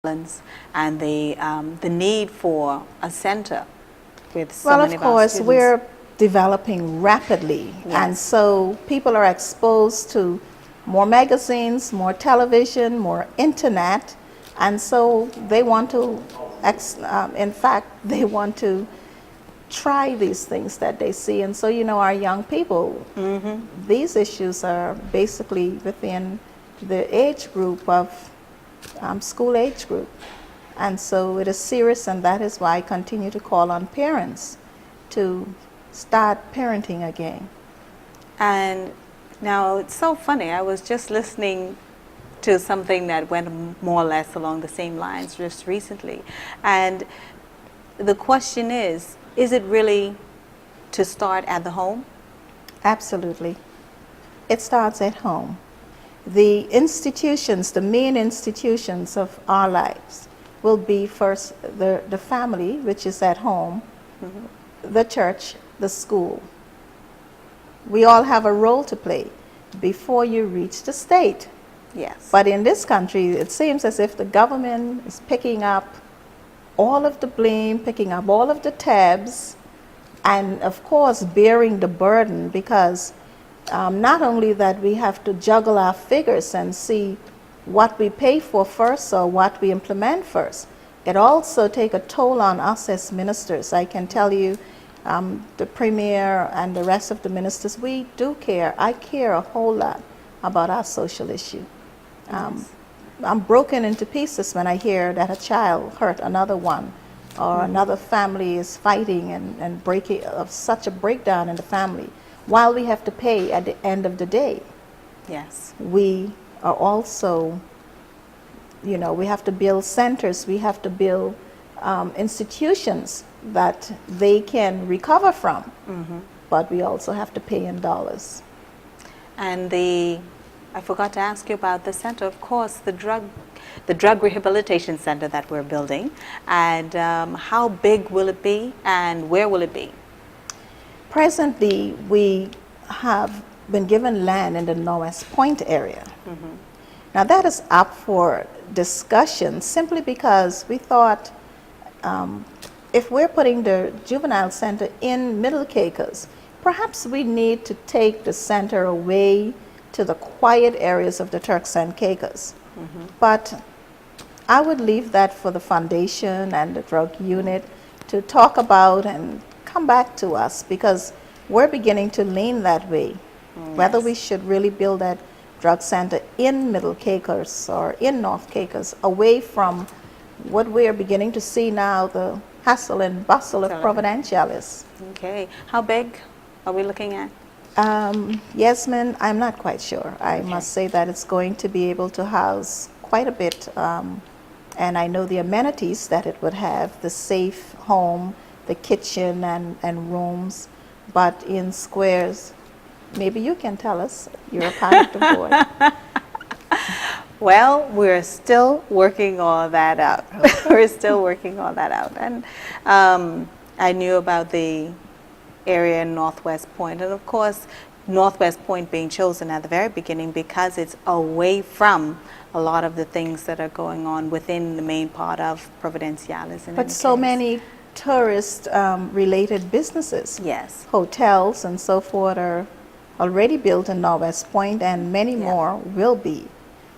violence and the need for a center with so Well, many of of our course, students. we're developing rapidly, and Yes. so people are exposed to more magazines, more television, more internet, and so they want to, in fact, they want to try these things that they see. And so, our young people, these issues are basically within the age group of school age group. And so it is serious, and that is why I continue to call on parents to start parenting again. And now it's so funny. I was just listening to something that went more or less along the same lines just recently. And the question is it really to start at the home? Absolutely. It starts at home. The institutions, the main institutions of our lives will be first the family, which is at home, the church, the school. We all have a role to play before you reach the state. Yes. But in this country, it seems as if the government is picking up all of the blame, picking up all of the tabs, and of course bearing the burden, because not only that we have to juggle our figures and see what we pay for first or what we implement first, it also takes a toll on us as ministers. I can tell you, the premier and the rest of the ministers, we do care. I care a whole lot about our social issue. I'm broken into pieces when I hear that a child hurt another one, or another family is fighting and breaking, of such a breakdown in the family, while we have to pay at the end of the day. Yes. We are also, we have to build centers, we have to build institutions that they can recover from, but we also have to pay in dollars. And I forgot to ask you about the center, of course, the drug rehabilitation center that we're building. And how big will it be, and where will it be? Presently, we have been given land in the Northwest Point area. Now that is up for discussion simply because we thought if we're putting the juvenile center in Middle Caicos, perhaps we need to take the center away to the quiet areas of the Turks and Caicos. But I would leave that for the foundation and the drug unit to talk about and come back to us, because we're beginning to lean that way. Whether we should really build that drug center in Middle Caicos or in North Caicos, away from what we're beginning to see now, the hustle and bustle of Providenciales. Okay. How big are we looking at? Yasmin, I'm not quite sure. I must say that it's going to be able to house quite a bit, and I know the amenities that it would have, the safe home, the kitchen and rooms, but in squares. Maybe you can tell us. You're a part of the board. Well, we're still working all that out. We're still working all that out. And I knew about the area in Northwest Point, and of course, Northwest Point being chosen at the very beginning because it's away from a lot of the things that are going on within the main part of Providenciales. But so many tourist related businesses, yes, hotels and so forth, are already built in Northwest Point, and many more will be.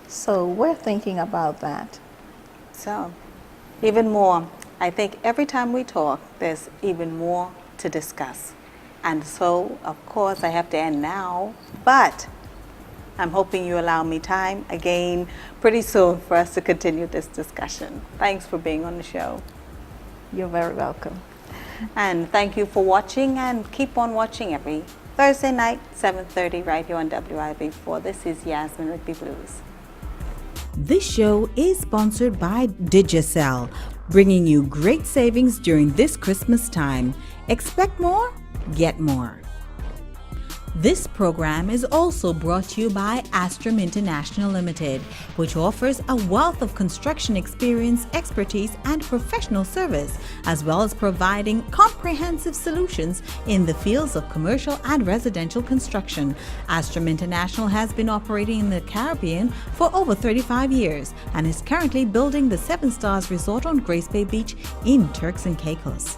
So we're thinking about that. So even more, I think every time we talk, there's even more to discuss. And so, of course, I have to end now, but I'm hoping you allow me time again pretty soon for us to continue this discussion. Thanks for being on the show. You're very welcome. And thank you for watching, and keep on watching every Thursday night, 7:30, right here on WIB4. This is Yasmin Rigby Blues. This show is sponsored by Digicel, bringing you great savings during this Christmas time. Expect more, get more. This program is also brought to you by Astrum International Limited, which offers a wealth of construction experience, expertise, and professional service, as well as providing comprehensive solutions in the fields of commercial and residential construction. Astrum International has been operating in the Caribbean for over 35 years and is currently building the 7 Stars Resort on Grace Bay Beach in Turks and Caicos.